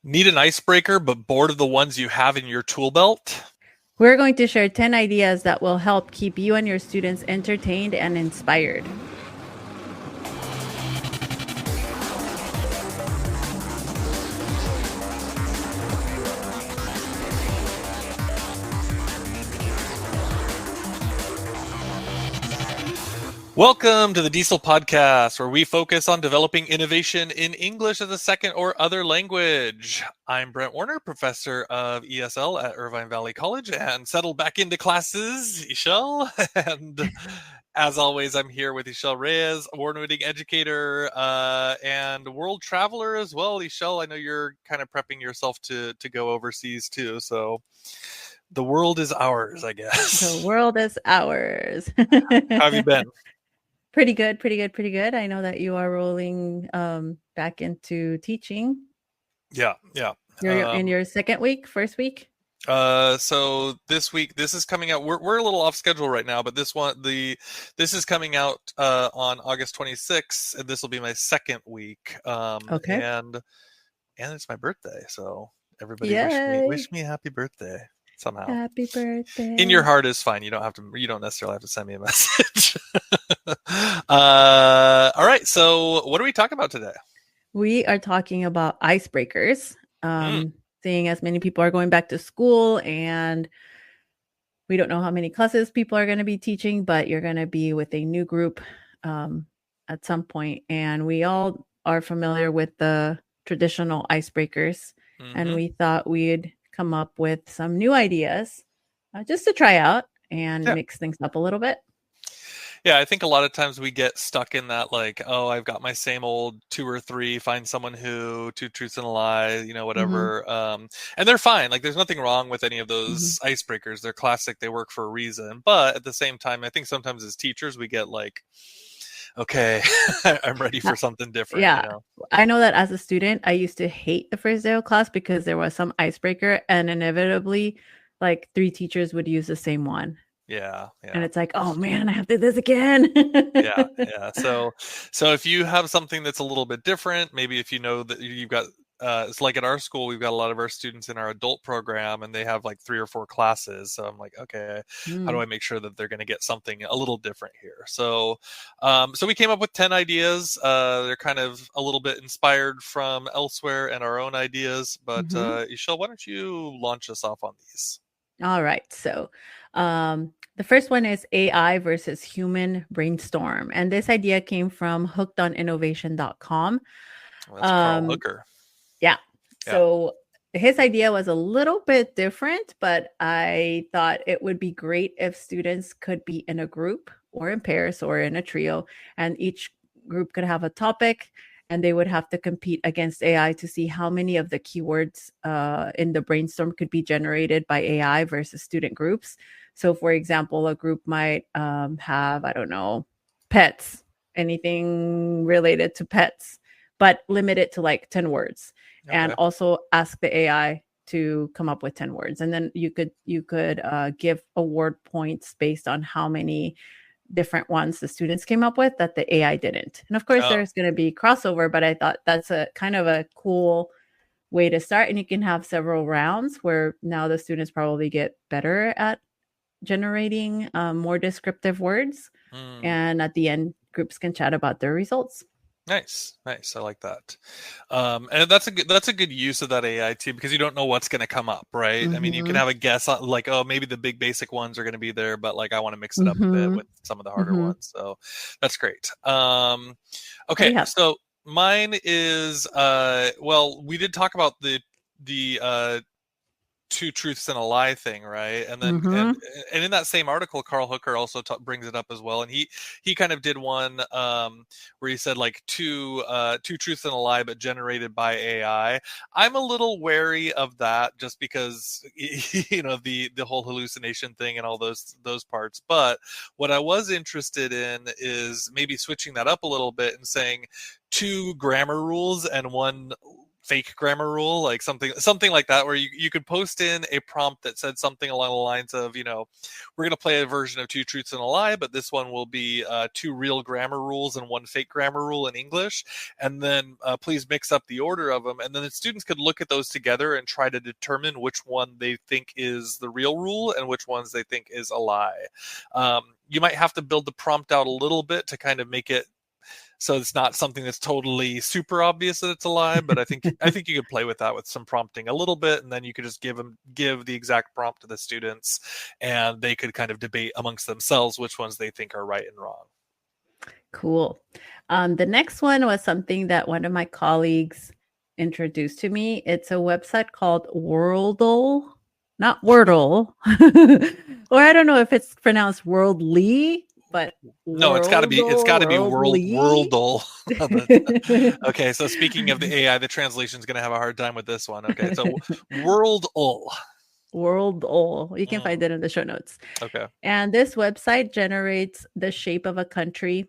Need an icebreaker, but bored of the ones you have in your tool belt? We're going to share 10 ideas that will help keep you and your students entertained and inspired. Welcome to the DIESOL podcast, where we focus on developing innovation in English as a second or other language. I'm Brent Warner, professor of ESL at Irvine Valley College, and settled back into classes, Ishel. And as always, I'm here with Ishel Reyes, award-winning educator and world traveler as well. Ishel, I know you're kind of prepping yourself to go overseas too, so the world is ours, I guess. The world is ours. How have you been? Pretty good, pretty good, pretty good. I know that you are rolling back into teaching. Yeah. You're in your first week? So this week, this is coming out. We're a little off schedule right now, but this is coming out on August 26th, and this will be my second week. Okay. And it's my birthday, so everybody wish me a happy birthday somehow. Happy birthday. In your heart is fine. You don't necessarily have to send me a message. All right. So what are we talking about today? We are talking about icebreakers. Seeing as many people are going back to school, and we don't know how many classes people are going to be teaching, but you're going to be with a new group at some point. And we all are familiar with the traditional icebreakers. And we thought we'd come up with some new ideas just to try out and mix things up a little bit. Yeah, I think a lot of times we get stuck in that, like, oh, I've got my same old 2 or 3, find someone who, 2 truths and a lie, whatever. And they're fine. Like, there's nothing wrong with any of those icebreakers. They're classic. They work for a reason. But at the same time, I think sometimes as teachers, we get like, okay, I'm ready for something different. Yeah. I know that as a student, I used to hate the first day of class because there was some icebreaker, and inevitably, like 3 teachers would use the same one. Yeah. And it's like, oh man, I have to do this again. Yeah. So if you have something that's a little bit different, maybe if you know that you've got, it's like at our school, we've got a lot of our students in our adult program, and they have like 3 or 4 classes. So I'm like, okay, how do I make sure that they're going to get something a little different here? So, so we came up with 10 ideas. They're kind of a little bit inspired from elsewhere and our own ideas. But Ishel, why don't you launch us off on these? All right. So the first one is AI versus human brainstorm. And this idea came from hookedoninnovation.com. Well, that's Carl Hooker. Yeah. So his idea was a little bit different, but I thought it would be great if students could be in a group or in pairs or in a trio, and each group could have a topic, and they would have to compete against AI to see how many of the keywords in the brainstorm could be generated by AI versus student groups. So, for example, a group might have, I don't know, pets, anything related to pets, but limit it to like 10 words. Okay. And also ask the AI to come up with 10 words. And then you could give award points based on how many different ones the students came up with that the AI didn't. And of course, there's going to be crossover, but I thought that's a kind of a cool way to start. And you can have several rounds where now the students probably get better at generating more descriptive words. And at the end, groups can chat about their results. Nice. I like that. And that's a good use of that AI too, because you don't know what's going to come up, right? I mean, you can have a guess on, like, oh, maybe the big basic ones are going to be there, but like I want to mix it up a bit with some of the harder ones. So that's great. Okay. So mine is, well, we did talk about the 2 truths and a lie thing, right? And then and in that same article, Carl Hooker also brings it up as well, and he kind of did one where he said like two truths and a lie, but generated by AI. I'm a little wary of that, just because the whole hallucination thing and all those parts. But what I was interested in is maybe switching that up a little bit and saying 2 grammar rules and 1 fake grammar rule, like something like that, where you could post in a prompt that said something along the lines of, we're going to play a version of two truths and a lie, but this one will be two real grammar rules and one fake grammar rule in English, and then please mix up the order of them, and then the students could look at those together and try to determine which one they think is the real rule and which ones they think is a lie. You might have to build the prompt out a little bit to kind of make it so it's not something that's totally super obvious that it's a lie, but I think you could play with that with some prompting a little bit, and then you could just give the exact prompt to the students, and they could kind of debate amongst themselves which ones they think are right and wrong. Cool. The next one was something that one of my colleagues introduced to me. It's a website called Wordle, not Wordle, or I don't know if it's pronounced Worldly. But no, it's got to be Worldle. Okay, so speaking of the AI, the translation is going to have a hard time with this one. Okay, so Worldle. Worldle. You can find it in the show notes. Okay. And this website generates the shape of a country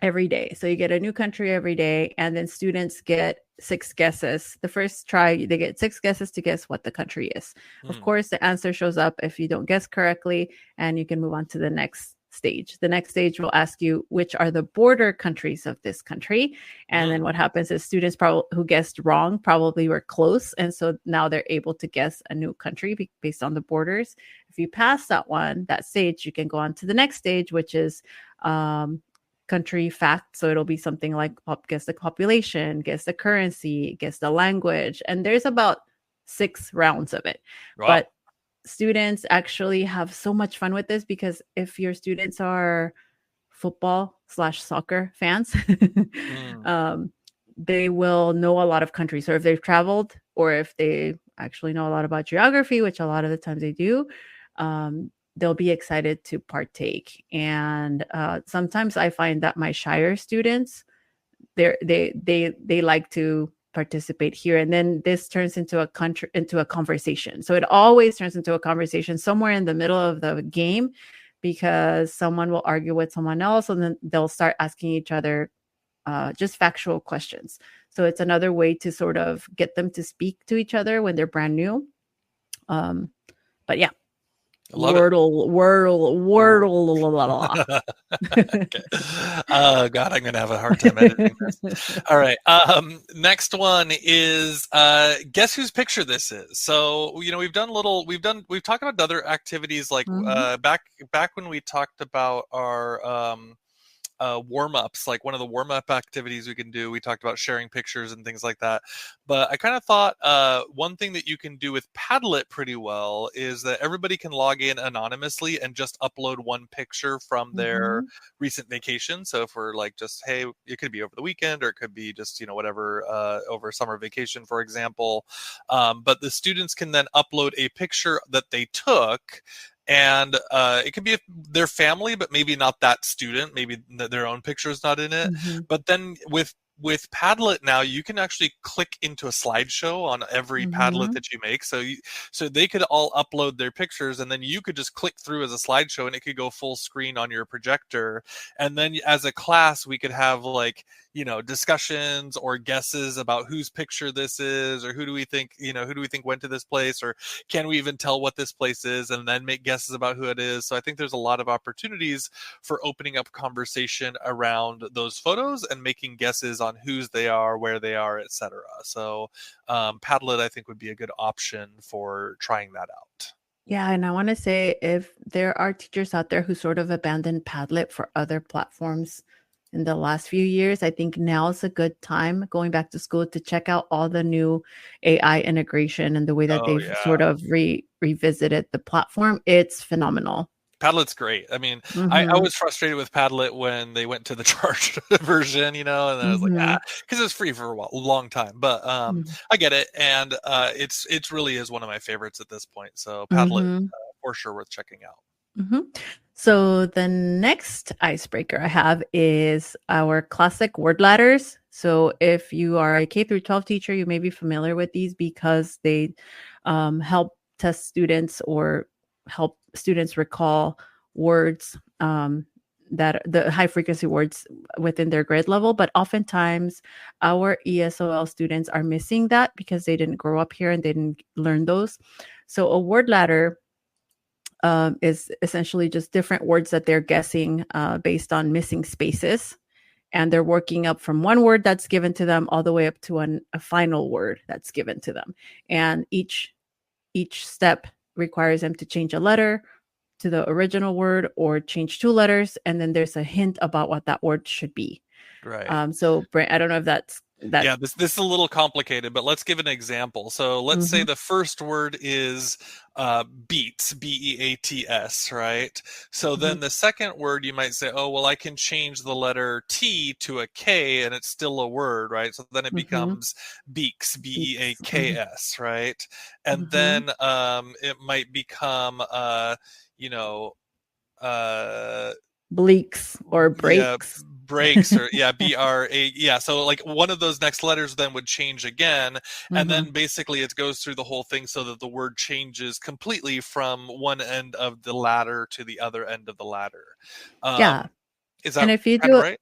every day. So you get a new country every day, and then students get 6 guesses. The first try, they get 6 guesses to guess what the country is. Of course, the answer shows up if you don't guess correctly, and you can move on to the next stage. The next stage will ask you which are the border countries of this country. And then what happens is students who guessed wrong probably were close. And so now they're able to guess a new country based on the borders. If you pass that stage, you can go on to the next stage, which is country fact. So it'll be something like guess the population, guess the currency, guess the language. And there's about 6 rounds of it. Wow. But students actually have so much fun with this, because if your students are football/soccer fans, they will know a lot of countries. So if they've traveled, or if they actually know a lot about geography, which a lot of the times they do, they'll be excited to partake. And sometimes I find that my shyer students, they like to participate here, and then this turns into a conversation. So it always turns into a conversation somewhere in the middle of the game, because someone will argue with someone else, and then they'll start asking each other just factual questions. So it's another way to sort of get them to speak to each other when they're brand new. But yeah. Wordle. Okay. Oh God, I'm gonna have a hard time editing this. All right. Next one is guess whose picture this is. So we've talked about other activities like back when we talked about our warm-ups, like one of the warm-up activities we can do, we talked about sharing pictures and things like that. But I kind of thought one thing that you can do with Padlet pretty well is that everybody can log in anonymously and just upload one picture from their recent vacation. So if we're like, just, hey, it could be over the weekend, or it could be just whatever, over summer vacation, for example. But the students can then upload a picture that they took, and it could be their family, but maybe not that student. Maybe their own picture is not in it. But then with Padlet now, you can actually click into a slideshow on every Padlet that you make. So they could all upload their pictures, and then you could just click through as a slideshow, and it could go full screen on your projector. And then as a class, we could have discussions or guesses about whose picture this is, or who do we think went to this place, or can we even tell what this place is, and then make guesses about who it is. So I think there's a lot of opportunities for opening up conversation around those photos and making guesses on whose they are, where they are, etc. So Padlet, I think, would be a good option for trying that out. Yeah, and I want to say, if there are teachers out there who sort of abandoned Padlet for other platforms in the last few years, I think now is a good time, going back to school, to check out all the new AI integration and the way that they've sort of revisited the platform. It's phenomenal. Padlet's great. I mean, I was frustrated with Padlet when they went to the charged version, and then I was like, because it's free for a long time. But I get it, and it really is one of my favorites at this point. So Padlet, for sure, worth checking out. So the next icebreaker I have is our classic word ladders. So if you are a K through 12 teacher, you may be familiar with these, because they help test students or help students recall words the high frequency words within their grade level. But oftentimes our ESOL students are missing that because they didn't grow up here and they didn't learn those. So a word ladder is essentially just different words that they're guessing based on missing spaces. And they're working up from one word that's given to them all the way up to a final word that's given to them. And each step requires them to change a letter to the original word or change 2 letters. And then there's a hint about what that word should be. Right. So Brent, I don't know if that's that. Yeah, this is a little complicated, but let's give an example. So let's say the first word is beats, Beats, right? So then the second word you might say, oh, well, I can change the letter T to a K and it's still a word, right? So then it becomes beaks, Beaks, right? And then it might become, bleaks or breaks. Yeah, breaks or BRA. Yeah. So like one of those next letters then would change again. And then basically it goes through the whole thing so that the word changes completely from one end of the ladder to the other end of the ladder. Is that and if you kind do of right?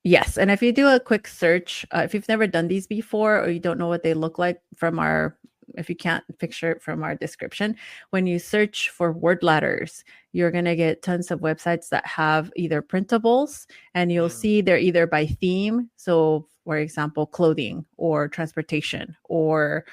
Yes. And if you do a quick search, if you've never done these before, or you don't know what they look like if you can't picture it from our description, when you search for word ladders, you're going to get tons of websites that have either printables, and you'll see they're either by theme. So for example, clothing or transportation or,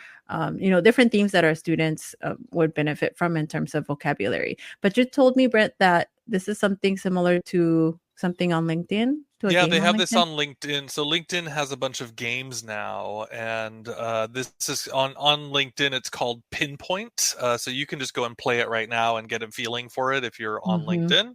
different themes that our students would benefit from in terms of vocabulary. But you told me, Brent, that this is something similar to something on LinkedIn. Yeah, they have this on LinkedIn. So LinkedIn has a bunch of games now, and this is on LinkedIn. It's called Pinpoint. So you can just go and play it right now and get a feeling for it if you're on LinkedIn.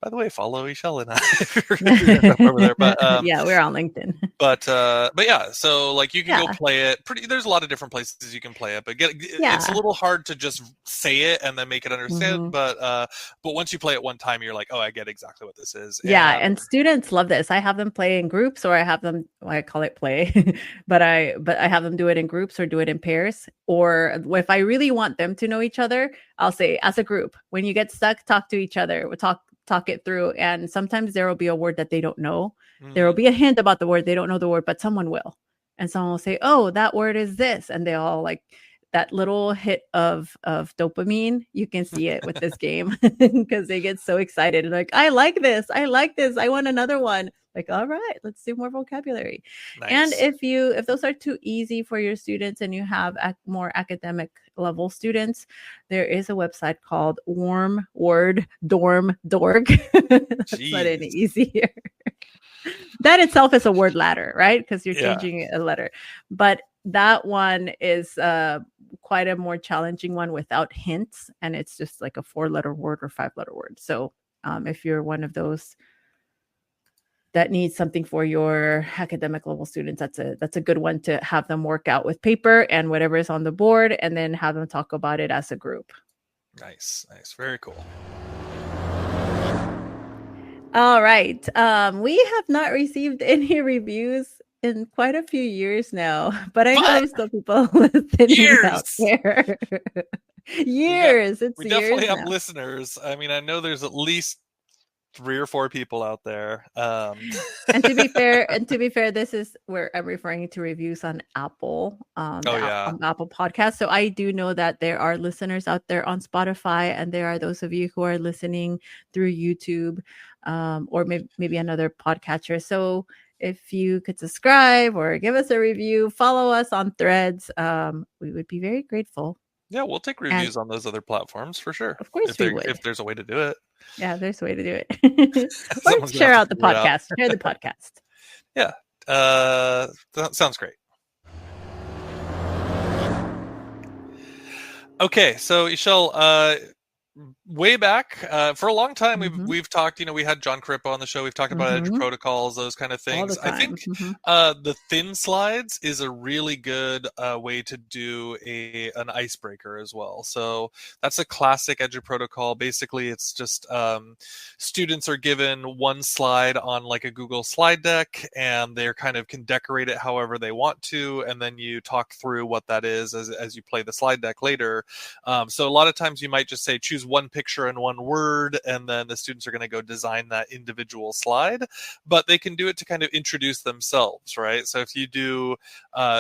By the way, follow Esol and I if you're going to jump over there. But yeah, we're on LinkedIn. But yeah, so like you can go play it. There's a lot of different places you can play it, but it's a little hard to just say it and then make it understand. But once you play it one time, you're like, oh, I get exactly what this is. Yeah, and students love this. I have them play in groups, or I have them, I call it play, but I have them do it in groups or do it in pairs. Or if I really want them to know each other, I'll say, as a group, when you get stuck, talk to each other. We'll talk it through. And sometimes there will be a word that they don't know. There will be a hint about the word. They don't know the word, but someone will. And someone will say, oh, that word is this. And they all like that little hit of dopamine. You can see it with this game because they get so excited. Like, I like this. I like this. I want another one. Like, all right, let's do more vocabulary. Nice. And if those are too easy for your students and you have more academic level students, there is a website called warmworddorm.org. That's not any easier. That itself is a word ladder, right? Because you're changing a letter. But that one is quite a more challenging one without hints. And it's just like a 4-letter word or 5-letter word. So if you're one of those that needs something for your academic level students, that's a good one to have them work out with paper and whatever is on the board, and then have them talk about it as a group. Nice. Very cool. All right. We have not received any reviews in quite a few years now, but I know there's still people listening out there. Years. We definitely have listeners. I mean, I know there's at least 3 or 4 people out there. And to be fair, this is where I'm referring to reviews on Apple, on Apple Podcasts. So I do know that there are listeners out there on Spotify, and there are those of you who are listening through YouTube, or maybe another podcatcher. So if you could subscribe or give us a review, follow us on Threads, we would be very grateful. Yeah, we'll take reviews on those other platforms for sure. Of course, if there's a way to do it. Yeah, there's a way to do it. Or share out the podcast. Share the podcast. Yeah, that sounds great. Okay, so Esol, way back for a long time we've talked, we had John Crippa on the show, we've talked about edge protocols, those kind of things. I think the thin slides is a really good way to do an icebreaker as well. So that's a classic edge protocol. Basically it's just students are given one slide on like a Google slide deck, and they kind of can decorate it however they want to, and then you talk through what that is as you play the slide deck later. So a lot of times you might just say choose one picture and one word, and then the students are going to go design that individual slide. But they can do it to kind of introduce themselves, right? So if you do,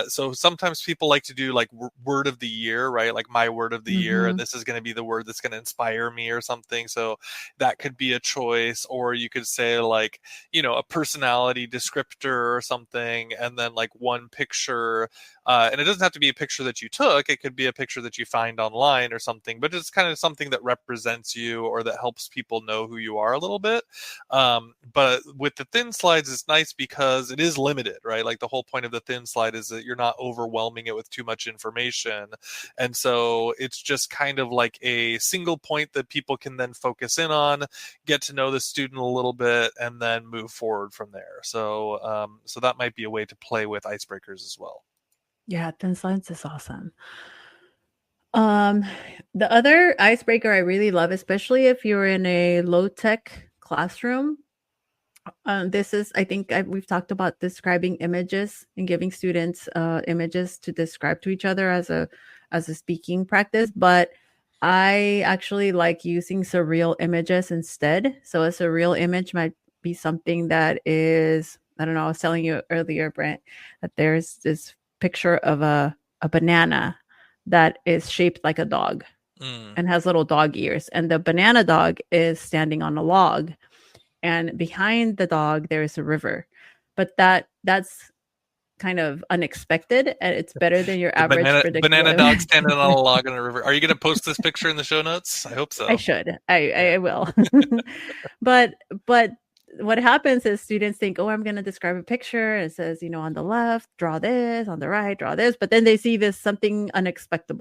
so sometimes people like to do like word of the year, right? Like my word of the year, and this is going to be the word that's going to inspire me or something. So that could be a choice. Or you could say like, a personality descriptor or something, and then like one picture. And it doesn't have to be a picture that you took. It could be a picture that you find online or something, but it's kind of something that represents you or that helps people know who you are a little bit. But with the thin slides, it's nice because it is limited, right? Like the whole point of the thin slide is that you're not overwhelming it with too much information. And so it's just kind of like a single point that people can then focus in on, get to know the student a little bit, and then move forward from there. So, so that might be a way to play with icebreakers as well. Yeah, thin slides is awesome. The other icebreaker I really love, especially if you're in a low-tech classroom, this is, I think we've talked about describing images and giving students images to describe to each other as a speaking practice, but I actually like using surreal images instead. So a surreal image might be something that is, I don't know, I was telling you earlier, Brent, that there's this picture of a banana that is shaped like a dog and has little dog ears. And the banana dog is standing on a log. And behind the dog, there is a river. But that's kind of unexpected, and it's better than your average banana dog standing on a log in a river. Are you going to post this picture in the show notes? I hope so. I should. I will. but what happens is students think, oh, I'm going to describe a picture. It says, on the left, draw this, on the right, draw this. But then they see this something unexpected.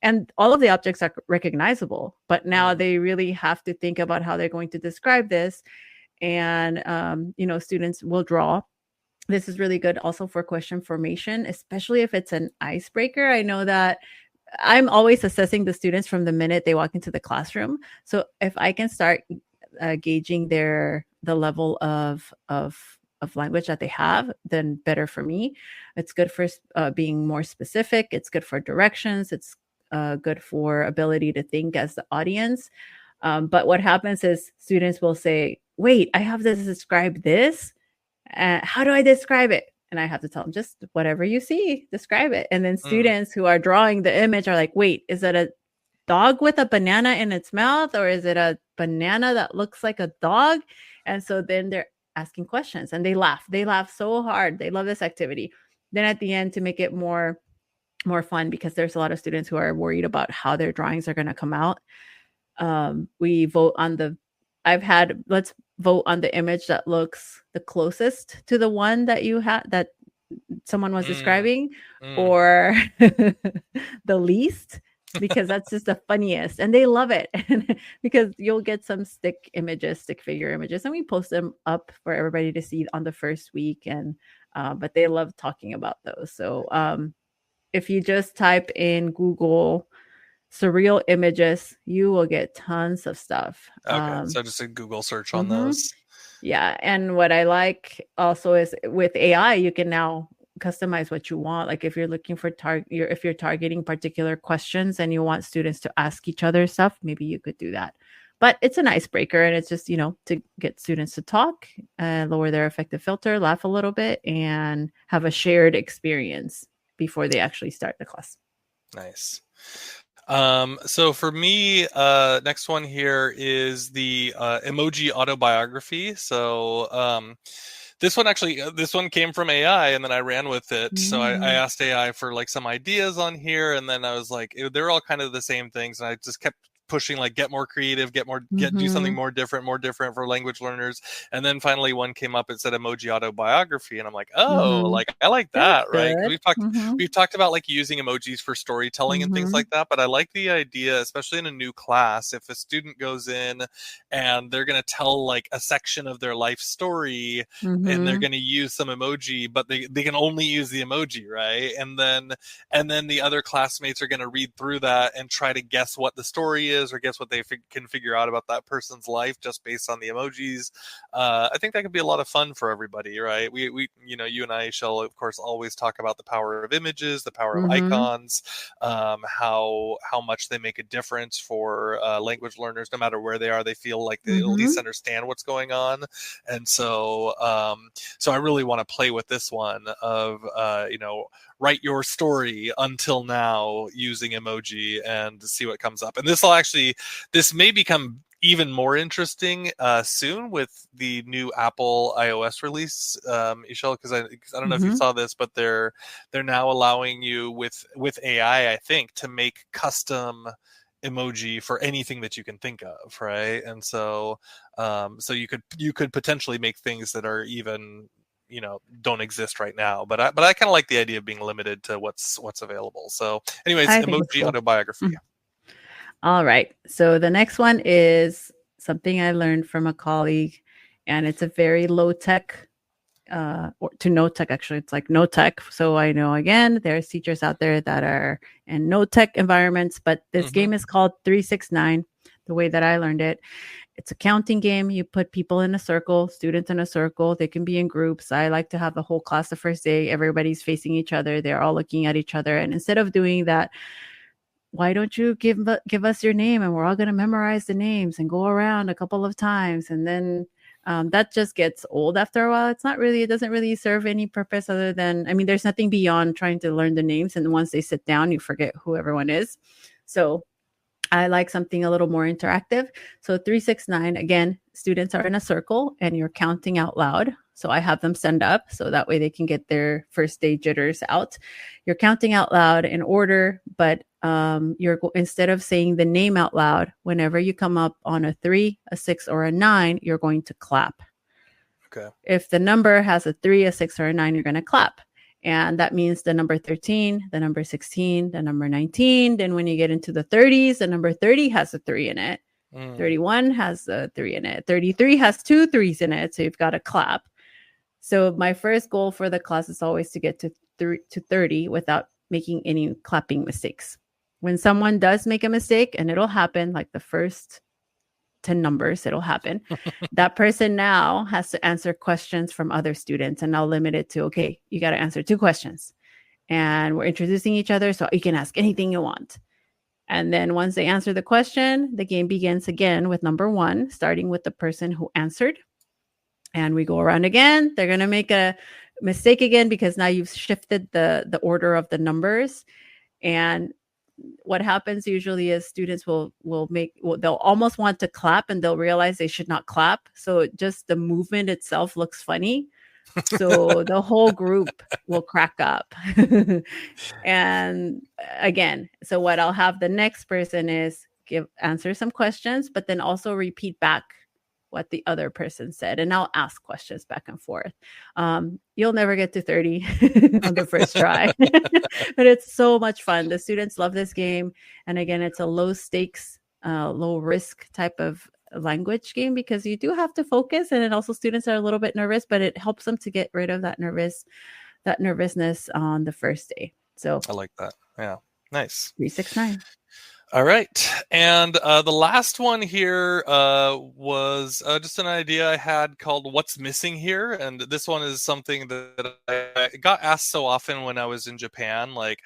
And all of the objects are recognizable, but now they really have to think about how they're going to describe this. And, students will draw. This is really good also for question formation, especially if it's an icebreaker. I know that I'm always assessing the students from the minute they walk into the classroom. So if I can start gauging the level of language that they have, then better for me. It's good for being more specific. It's good for directions. It's good for ability to think as the audience. But what happens is students will say, wait, I have to describe this. How do I describe it? And I have to tell them, just whatever you see, describe it. And then students who are drawing the image are like, wait, is it a dog with a banana in its mouth? Or is it a banana that looks like a dog? And so then they're asking questions and they laugh. They laugh so hard. They love this activity. Then at the end, to make it more fun, because there's a lot of students who are worried about how their drawings are going to come out. We vote on let's vote on the image that looks the closest to the one that you had, that someone was describing, or the least, because that's just the funniest. And they love it because you'll get some stick figure images, and we post them up for everybody to see on the first week. And, but they love talking about those. So, if you just type in Google surreal images, you will get tons of stuff. Okay, so just a Google search on those. Yeah, and what I like also is with AI, you can now customize what you want. Like if you're looking for if you're targeting particular questions and you want students to ask each other stuff, maybe you could do that. But it's an icebreaker, and it's just, to get students to talk, lower their affective filter, laugh a little bit, and have a shared experience before they actually start the class. Nice. So for me, next one here is the emoji autobiography. So this one came from AI, and then I ran with it. So I asked AI for like some ideas on here, and then I was like, they're all kind of the same things, and I just kept pushing, like, get more creative, do something more different for language learners. And then finally one came up, it said emoji autobiography, and I'm like, like, I like that. Right, we've talked about like using emojis for storytelling and things like that, but I like the idea, especially in a new class, if a student goes in and they're going to tell like a section of their life story, and they're going to use some emoji, but they can only use the emoji, right? And then the other classmates are going to read through that and try to guess what the story is, is, or guess what they can figure out about that person's life just based on the emojis. I think that could be a lot of fun for everybody, right? We you and I shall, of course, always talk about the power of images, the power of Mm-hmm. icons, how much they make a difference for language learners. No matter where they are, they feel like they at least Mm-hmm. understand what's going on. And so I really want to play with this one of write your story until now using emoji and see what comes up. And this may become even more interesting soon with the new Apple iOS release, Ishel, because I don't know if you Mm-hmm. saw this, but they're now allowing you with AI, I think, to make custom emoji for anything that you can think of, right? And so you could potentially make things that are even don't exist right now, but I kind of like the idea of being limited to what's available. So anyways, I think it's emoji cool. autobiography. Mm. All right. So the next one is something I learned from a colleague, and it's a very low tech or to no tech. Actually, it's like no tech. So I know again, there's teachers out there that are in no tech environments, but this Mm-hmm. game is called 369. The way that I learned it, it's a counting game. You put people in a circle, students in a circle. They can be in groups. I like to have the whole class the first day. Everybody's facing each other. They're all looking at each other. And instead of doing that, why don't you give us your name and we're all going to memorize the names and go around a couple of times, and then that just gets old after a while. It doesn't really serve any purpose other than, I mean, there's nothing beyond trying to learn the names, and once they sit down you forget who everyone is. So I like something a little more interactive. So 369, again, students are in a circle and you're counting out loud. So I have them stand up so that way they can get their first day jitters out. You're counting out loud in order, but instead of saying the name out loud, whenever you come up on a 3, a 6, or a 9, you're going to clap. Okay. If the number has a 3, a 6, or a 9, you're going to clap. And that means the number 13, the number 16, the number 19. Then when you get into the 30s, the number 30 has a 3 in it. 31 has a 3 in it. 33 has 2 3s in it. So you've got to clap. So my first goal for the class is always to get to 30 without making any clapping mistakes. When someone does make a mistake, and it'll happen like the first 10 numbers, it'll happen. That person now has to answer questions from other students, and I'll limit it to, okay, you got to answer 2 questions. And we're introducing each other, so you can ask anything you want. And then once they answer the question, the game begins again with number 1, starting with the person who answered. And we go around again. They're going to make a mistake again because now you've shifted the order of the numbers. And what happens usually is students they'll almost want to clap and they'll realize they should not clap. So just the movement itself looks funny. So the whole group will crack up. And again, so what I'll have the next person is answer some questions, but then also repeat back what the other person said, and I'll ask questions back and forth. You'll never get to 30 on the first try, but it's so much fun. The students love this game, and again, it's a low stakes, low risk type of language game because you do have to focus, and then also students are a little bit nervous, but it helps them to get rid of that nervousness on the first day. So I like that. Yeah, nice. 369. All right. And the last one here was just an idea I had called What's Missing Here. And this one is something that I got asked so often when I was in Japan. Like,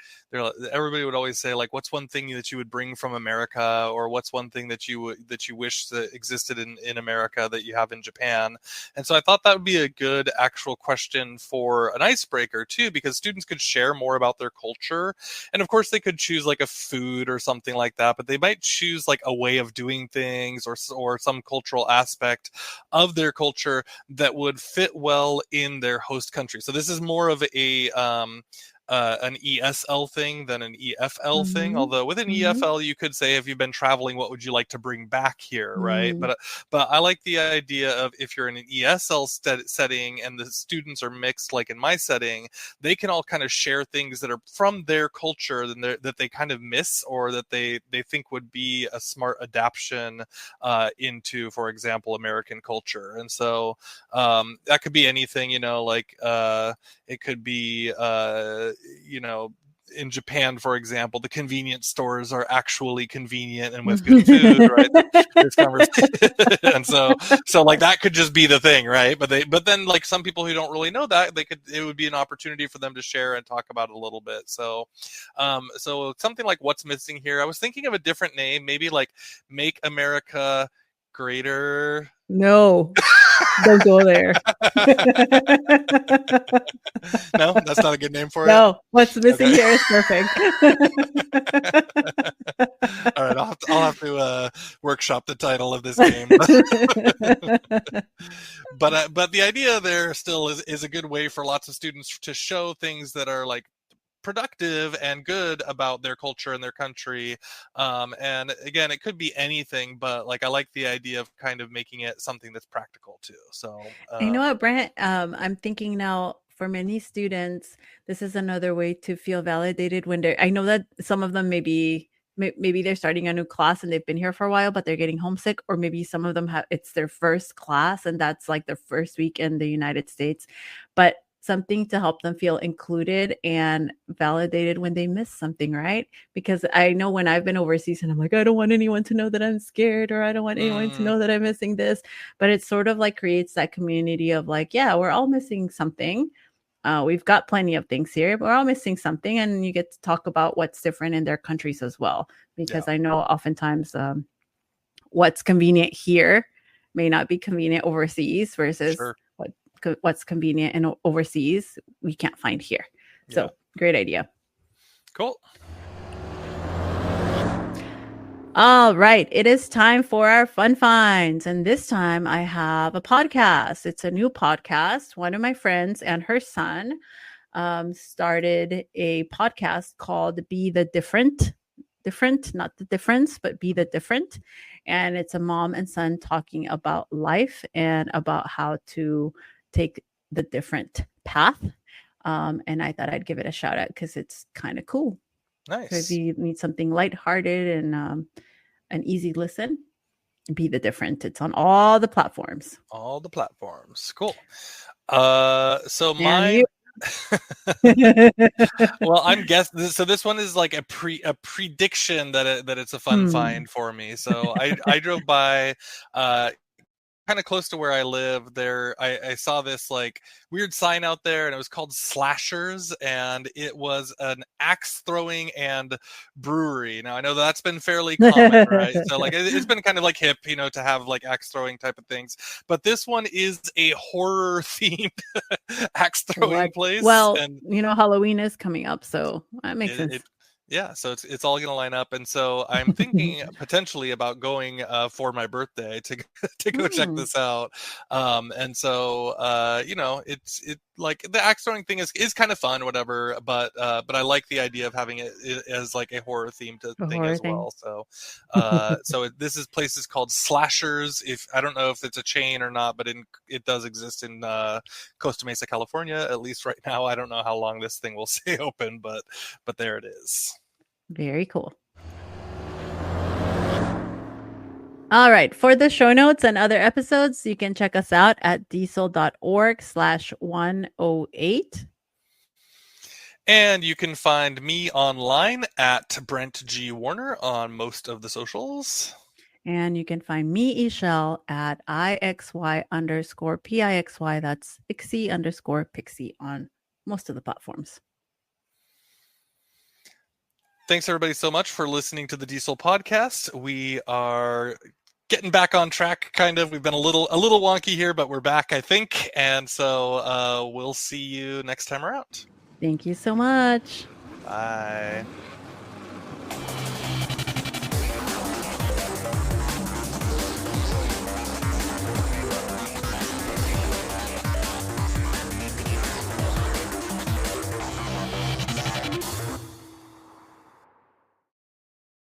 everybody would always say, like, what's one thing that you would bring from America, or what's one thing that you wish that existed in America that you have in Japan? And so I thought that would be a good actual question for an icebreaker too, because students could share more about their culture. And of course they could choose like a food or something like that, but they might choose like a way of doing things or some cultural aspect of their culture that would fit well in their host country. So this is more of an ESL thing than an EFL thing. Mm-hmm. Although with an Mm-hmm. EFL, you could say, if you've been traveling, what would you like to bring back here, right? Mm. But I like the idea of, if you're in an ESL setting and the students are mixed, like in my setting, they can all kind of share things that are from their culture that they kind of miss, or that they think would be a smart adaptation into, for example, American culture. And so that could be anything, like it could be in Japan, for example, the convenience stores are actually convenient and with good food, right? This conversation, and so like that could just be the thing, right? But then like some people who don't really know that, it would be an opportunity for them to share and talk about it a little bit. So something like what's missing here. I was thinking of a different name, maybe like Make America Greater. No, don't go there. No, that's not a good name for it. No, what's missing here is perfect. All right, I'll have to workshop the title of this game. But the idea there still is a good way for lots of students to show things that are like productive and good about their culture and their country. And again, it could be anything, but like I like the idea of kind of making it something that's practical too. So you know what, Brent? I'm thinking now, for many students, this is another way to feel validated when they're, I know that some of them maybe they're starting a new class and they've been here for a while, but they're getting homesick, or maybe some of them it's their first class and that's like their first week in the United States. But something to help them feel included and validated when they miss something, right? Because I know when I've been overseas and I'm like, I don't want anyone to know that I'm scared, or I don't want anyone to know that I'm missing this. But it sort of like creates that community of like, yeah, we're all missing something. We've got plenty of things here, but we're all missing something. And you get to talk about what's different in their countries as well. Because I know oftentimes what's convenient here may not be convenient overseas versus what's convenient and overseas we can't find here. So great idea. Cool. All right, it is time for our fun finds, and this time I have a podcast. It's a new podcast. One of my friends and her son started a podcast called Be the Different, not the difference, but Be the Different. And it's a mom and son talking about life and about how to take the different path. And I thought I'd give it a shout out because it's kind of cool. Nice. So if you need something lighthearted and an easy listen, Be the Different. It's on all the platforms. All the platforms. Cool. So mine. Well, I'm guessing. So this one is like a prediction that it's a fun find for me. So I drove by. Kind of close to where I live there, I saw this like weird sign out there, and it was called Slashers, and it was an axe throwing and brewery. Now I know that's been fairly common, right? So like it's been kind of like hip, to have like axe throwing type of things. But this one is a horror themed axe throwing place. Well, and Halloween is coming up, so that makes sense. Yeah, so it's all going to line up, and so I'm thinking potentially about going for my birthday to go check this out. And so it's like the axe throwing thing is kind of fun, whatever. But I like the idea of having it as like a horror themed thing as well. So this place is called Slashers. If I don't know if it's a chain or not, but it does exist in Costa Mesa, California, at least right now. I don't know how long this thing will stay open, but there it is. Very cool. All right. For the show notes and other episodes, you can check us out at diesel.org/108. And you can find me online at Brent G. Warner on most of the socials. And you can find me, Esol, at IXY_PIXY. That's IXY_Pixie on most of the platforms. Thanks everybody so much for listening to the DIESOL podcast. We are getting back on track, kind of. We've been a little wonky here, but we're back, I think. And so we'll see you next time around. Thank you so much. Bye.